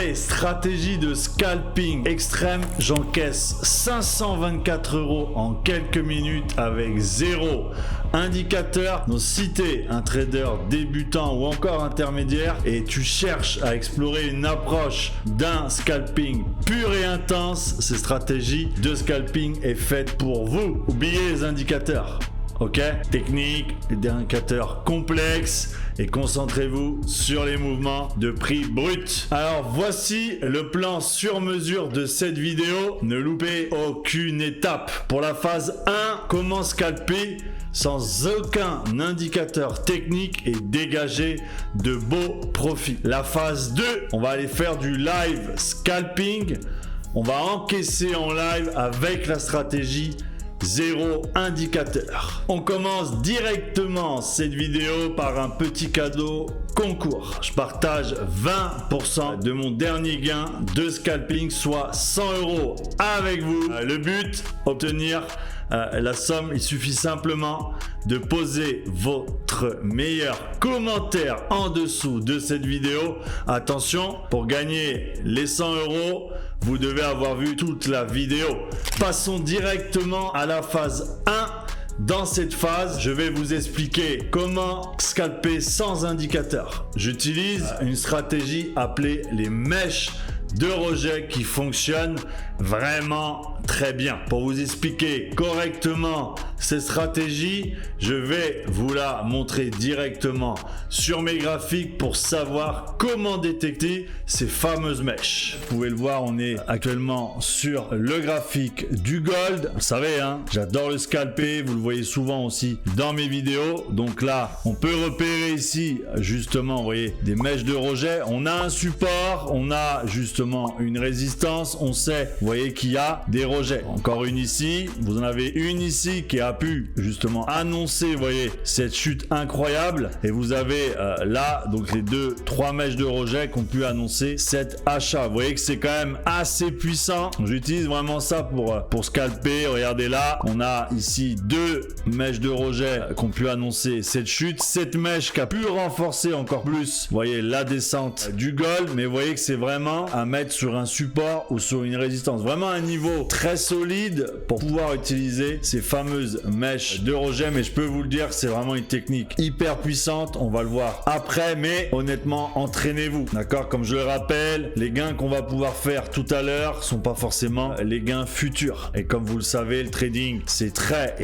Allez, stratégie de scalping extrême, j'encaisse 524 € en quelques minutes avec 0 indicateur. Donc si t'es un trader débutant ou encore intermédiaire et tu cherches à explorer une approche d'un scalping pur et intense, cette stratégie de scalping est faite pour vous. Oubliez les indicateurs. Ok, technique, des indicateurs complexes et concentrez-vous sur les mouvements de prix brut. Alors voici le plan sur mesure de cette vidéo. Ne loupez aucune étape. Pour la phase 1, comment scalper sans aucun indicateur technique et dégager de beaux profits. La phase 2, on va aller faire du live scalping. On va encaisser en live avec la stratégie 0 indicateur. On commence directement cette vidéo par un petit cadeau concours. Je partage 20% de mon dernier gain de scalping, soit 100 € avec vous. Le but, obtenir la somme. Il suffit simplement de poser votre meilleur commentaire en dessous de cette vidéo. Attention, pour gagner les 100 €, vous devez avoir vu toute la vidéo. Passons directement à la phase 1. Dans cette phase, je vais vous expliquer comment scalper sans indicateur. J'utilise une stratégie appelée les mèches de rejet qui fonctionnent vraiment très bien. Pour vous expliquer correctement cette stratégie, je vais vous la montrer directement sur mes graphiques pour savoir comment détecter ces fameuses mèches. Vous pouvez le voir, on est actuellement sur le graphique du gold. Vous savez, hein, j'adore le scalper, vous le voyez souvent aussi dans mes vidéos. Donc là, on peut repérer ici justement, vous voyez, des mèches de rejet. On a un support, on a justement une résistance, on sait, vous voyez qu'il y a des rejets. Encore une ici, vous en avez une ici qui a pu justement annoncer, vous voyez, cette chute incroyable. Et vous avez là, donc les 2-3 mèches de rejet qui ont pu annoncer cet achat. Vous voyez que c'est quand même assez puissant. J'utilise vraiment ça pour scalper. Regardez là, on a ici 2 mèches de rejet qui ont pu annoncer cette chute. Cette mèche qui a pu renforcer encore plus, vous voyez, la descente du gold. Mais vous voyez que c'est vraiment à mettre sur un support ou sur une résistance. Vraiment un niveau très solide pour pouvoir utiliser ces fameuses mèches de rejet. Mais je peux vous le dire, c'est vraiment une technique hyper puissante. On va le voir après, mais honnêtement, entraînez-vous. D'accord? Comme je le rappelle, les gains qu'on va pouvoir faire tout à l'heure sont pas forcément les gains futurs. Et comme vous le savez, le trading, c'est très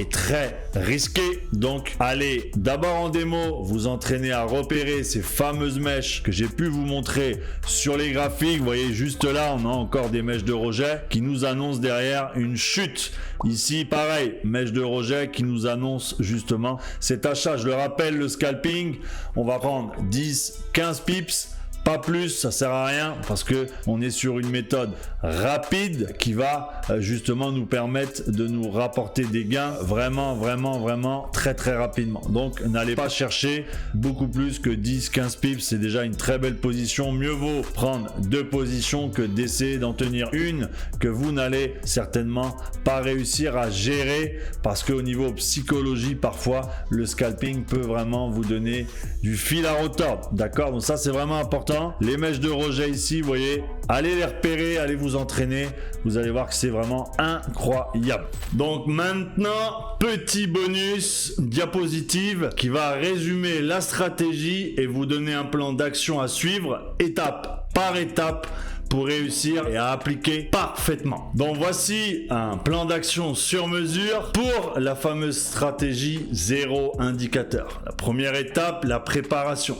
risqué. Donc, allez d'abord en démo, vous entraîner à repérer ces fameuses mèches que j'ai pu vous montrer sur les graphiques. Vous voyez juste là, on a encore des mèches de rejet qui nous annoncent derrière une chute. Ici, pareil, mèche de rejet qui nous annonce justement cet achat. Je le rappelle, le scalping, on va prendre 10-15 pips. Pas plus, ça sert à rien parce que on est sur une méthode rapide qui va justement nous permettre de nous rapporter des gains vraiment très rapidement. Donc n'allez pas chercher beaucoup plus que 10-15 pips, c'est déjà une très belle position. Mieux vaut prendre 2 positions que d'essayer d'en tenir une que vous n'allez certainement pas réussir à gérer parce qu'au niveau psychologie, parfois le scalping peut vraiment vous donner du fil à retordre. D'accord? Donc ça c'est vraiment important. Les mèches de rejet ici, vous voyez, allez les repérer, allez vous entraîner, vous allez voir que c'est vraiment incroyable. Donc maintenant, petit bonus diapositive qui va résumer la stratégie et vous donner un plan d'action à suivre étape par étape pour réussir et à appliquer parfaitement. Donc voici un plan d'action sur mesure pour la fameuse stratégie 0 indicateur. La première étape, la préparation.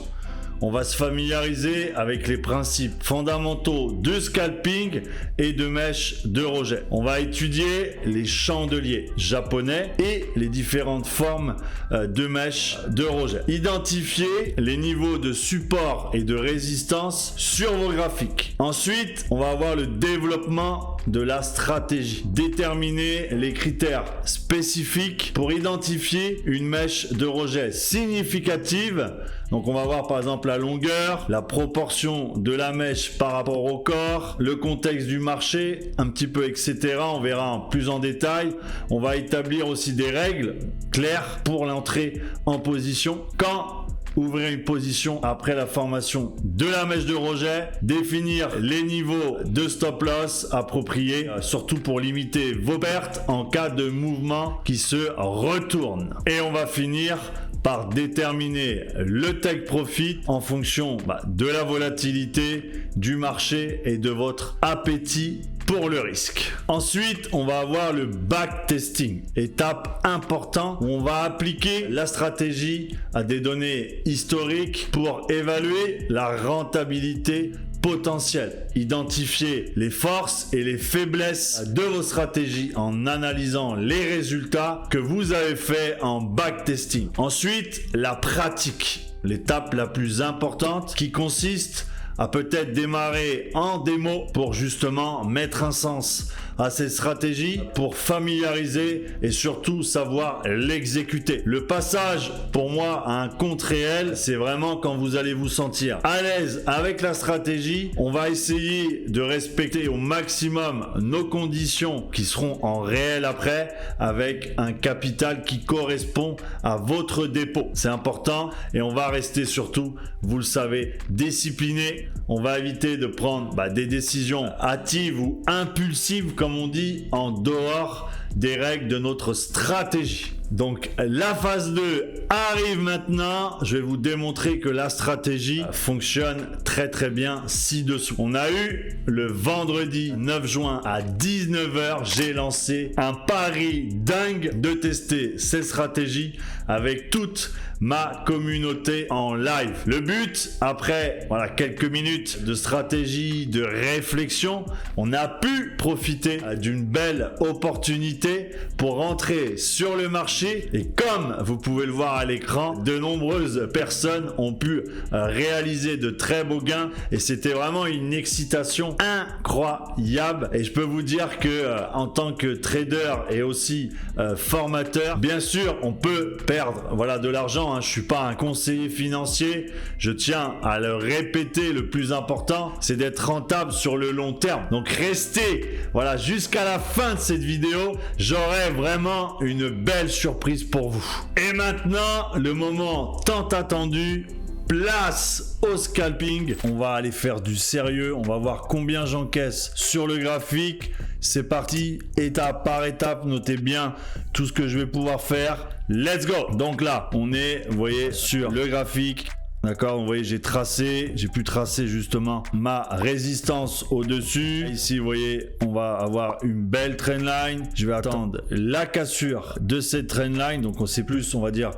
On va se familiariser avec les principes fondamentaux de scalping et de mèches de rejet. On va étudier les chandeliers japonais et les différentes formes de mèches de rejet. Identifier les niveaux de support et de résistance sur vos graphiques. Ensuite, on va avoir le développement de la stratégie. Déterminer les critères spécifiques pour identifier une mèche de rejet significative. Donc on va voir par exemple la longueur, la proportion de la mèche par rapport au corps, le contexte du marché, un petit peu etc. On verra plus en détail. On va établir aussi des règles claires pour l'entrée en position. Quand ouvrir une position après la formation de la mèche de rejet, définir les niveaux de stop loss appropriés, surtout pour limiter vos pertes en cas de mouvement qui se retourne. Et on va finir par déterminer le take profit en fonction de la volatilité du marché et de votre appétit pour le risque. Ensuite, on va avoir le backtesting, étape importante où on va appliquer la stratégie à des données historiques pour évaluer la rentabilité potentielle. Identifier les forces et les faiblesses de vos stratégies en analysant les résultats que vous avez fait en backtesting. Ensuite, la pratique, l'étape la plus importante qui consiste à peut-être démarrer en démo pour justement mettre un sens à cette stratégie, pour familiariser et surtout savoir l'exécuter. Le passage pour moi à un compte réel, c'est vraiment quand vous allez vous sentir à l'aise avec la stratégie. On va essayer de respecter au maximum nos conditions qui seront en réel après, avec un capital qui correspond à votre dépôt. C'est important et on va rester surtout, vous le savez, discipliné. On va éviter de prendre des décisions hâtives ou impulsives, comme on dit, en dehors des règles de notre stratégie. Donc la phase 2 arrive maintenant. Je vais vous démontrer que la stratégie fonctionne très bien ci-dessous. On a eu le vendredi 9 juin à 19h, j'ai lancé un pari dingue de tester cette stratégie avec toute ma communauté en live. Le but, après quelques minutes de stratégie, de réflexion, on a pu profiter d'une belle opportunité pour rentrer sur le marché. Et comme vous pouvez le voir à l'écran, de nombreuses personnes ont pu réaliser de très beaux gains et c'était vraiment une excitation incroyable. Et je peux vous dire que en tant que trader et aussi formateur, bien sûr on peut perdre de l'argent, je suis pas un conseiller financier, je tiens à le répéter. Le plus important, c'est d'être rentable sur le long terme. Donc restez jusqu'à la fin de cette vidéo, j'aurai vraiment une belle surprise pour vous. Et maintenant, le moment tant attendu, place au scalping. On va aller faire du sérieux, on va voir combien j'encaisse sur le graphique. C'est parti, étape par étape, notez bien tout ce que je vais pouvoir faire. Let's go. Donc là, on est, vous voyez, sur le graphique. D'accord, vous voyez, j'ai pu tracer justement ma résistance au-dessus. Ici, vous voyez, on va avoir une belle trendline. Je vais attendre la cassure de cette trendline. Donc, on sait plus, on va dire,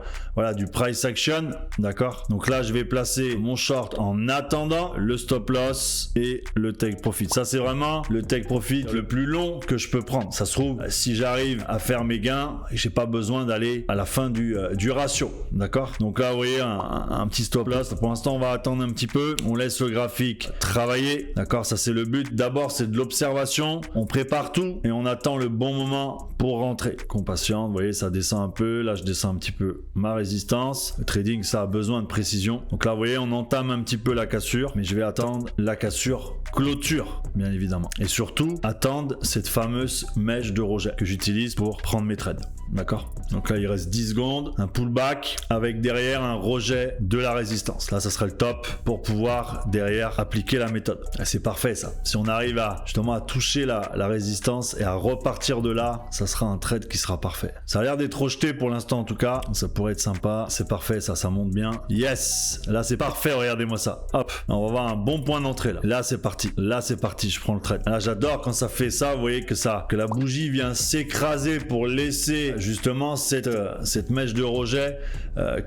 du price action. D'accord. Donc là, je vais placer mon short en attendant le stop loss et le take profit. Ça, c'est vraiment le take profit le plus long que je peux prendre. Ça se trouve, si j'arrive à faire mes gains, j'ai pas besoin d'aller à la fin du ratio. D'accord. Donc là, vous voyez, un petit stop loss. Pour l'instant, on va attendre un petit peu. On laisse le graphique travailler. D'accord, ça c'est le but. D'abord, c'est de l'observation. On prépare tout et on attend le bon moment pour rentrer. Compatient, vous voyez, ça descend un peu. Là, je descends un petit peu ma résistance. Le trading, ça a besoin de précision. Donc là, vous voyez, on entame un petit peu la cassure, mais je vais attendre la cassure clôture, bien évidemment. Et surtout, attendre cette fameuse mèche de rejet que j'utilise pour prendre mes trades. D'accord. Donc là, il reste 10 secondes. Un pullback avec derrière un rejet de la résistance. Là, ça serait le top pour pouvoir derrière appliquer la méthode. Et c'est parfait ça. Si on arrive justement à toucher la résistance et à repartir de là, ça sera un trade qui sera parfait. Ça a l'air d'être rejeté pour l'instant en tout cas. Ça pourrait être sympa. C'est parfait ça monte bien. Yes. Là, c'est parfait. Regardez-moi ça. Hop. On va avoir un bon point d'entrée là. Là, c'est parti. Je prends le trade. Là, j'adore quand ça fait ça. Vous voyez que la bougie vient s'écraser pour laisser justement cette mèche de rejet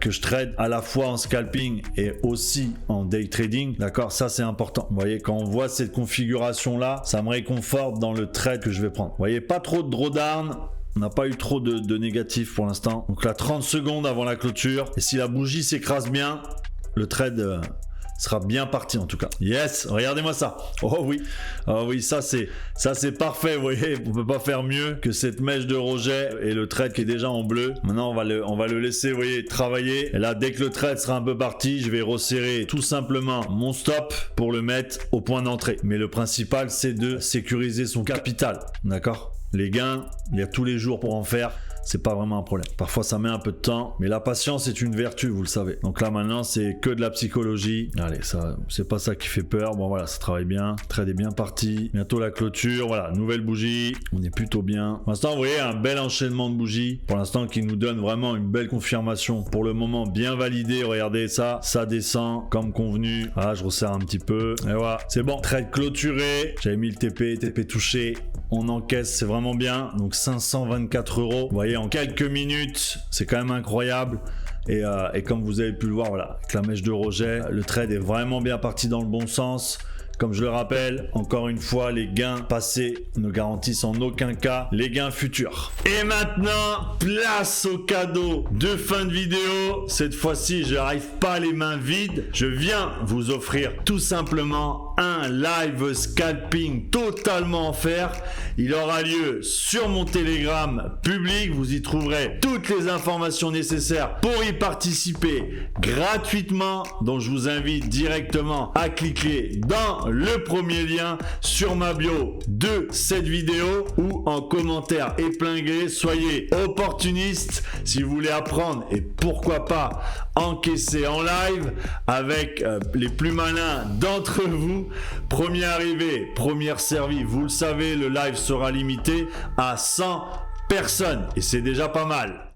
que je trade à la fois en scalping et aussi en day trading. D'accord, ça c'est important. Vous voyez, quand on voit cette configuration là, ça me réconforte dans le trade que je vais prendre. Vous voyez, pas trop de drawdown. On n'a pas eu trop de négatifs pour l'instant. Donc là, 30 secondes avant la clôture. Et si la bougie s'écrase bien, le trade sera bien parti en tout cas. Yes, regardez-moi ça. Oh oui, ça c'est parfait. Vous voyez, on peut pas faire mieux que cette mèche de rejet et le trade qui est déjà en bleu. Maintenant, on va le laisser, vous voyez, travailler. Et là, dès que le trade sera un peu parti, je vais resserrer tout simplement mon stop pour le mettre au point d'entrée. Mais le principal, c'est de sécuriser son capital. D'accord? Les gains, il y a tous les jours pour en faire. c'est pas vraiment un problème. Parfois ça met un peu de temps, mais la patience est une vertu, vous le savez. Donc là maintenant c'est que de la psychologie. Allez, ça c'est pas ça qui fait peur. Bon voilà, ça travaille bien, le trade est bien parti. Bientôt la clôture, voilà, nouvelle bougie, on est plutôt bien. Pour l'instant vous voyez un bel enchaînement de bougies, pour l'instant qui nous donne vraiment une belle confirmation. Pour le moment bien validé, regardez ça, ça descend comme convenu. Voilà, je resserre un petit peu, et voilà, c'est bon, trade clôturé. J'avais mis le TP touché, on encaisse, c'est vraiment bien. Donc 524 €. Vous voyez, en quelques minutes, c'est quand même incroyable. Et comme vous avez pu le voir, voilà, avec la mèche de rejet, le trade est vraiment bien parti dans le bon sens. Comme je le rappelle, encore une fois, les gains passés ne garantissent en aucun cas les gains futurs. Et maintenant, place au cadeau de fin de vidéo. Cette fois-ci, je n'arrive pas les mains vides. Je viens vous offrir tout simplement un live scalping totalement offert. Il aura lieu sur mon Telegram public. Vous y trouverez toutes les informations nécessaires pour y participer gratuitement. Donc, je vous invite directement à cliquer dans le premier lien sur ma bio de cette vidéo ou en commentaire épinglé. Soyez opportuniste si vous voulez apprendre et pourquoi pas encaisser en live avec les plus malins d'entre vous. Premier arrivé, premier servi. Vous le savez, le live sera limité à 100 personnes et c'est déjà pas mal.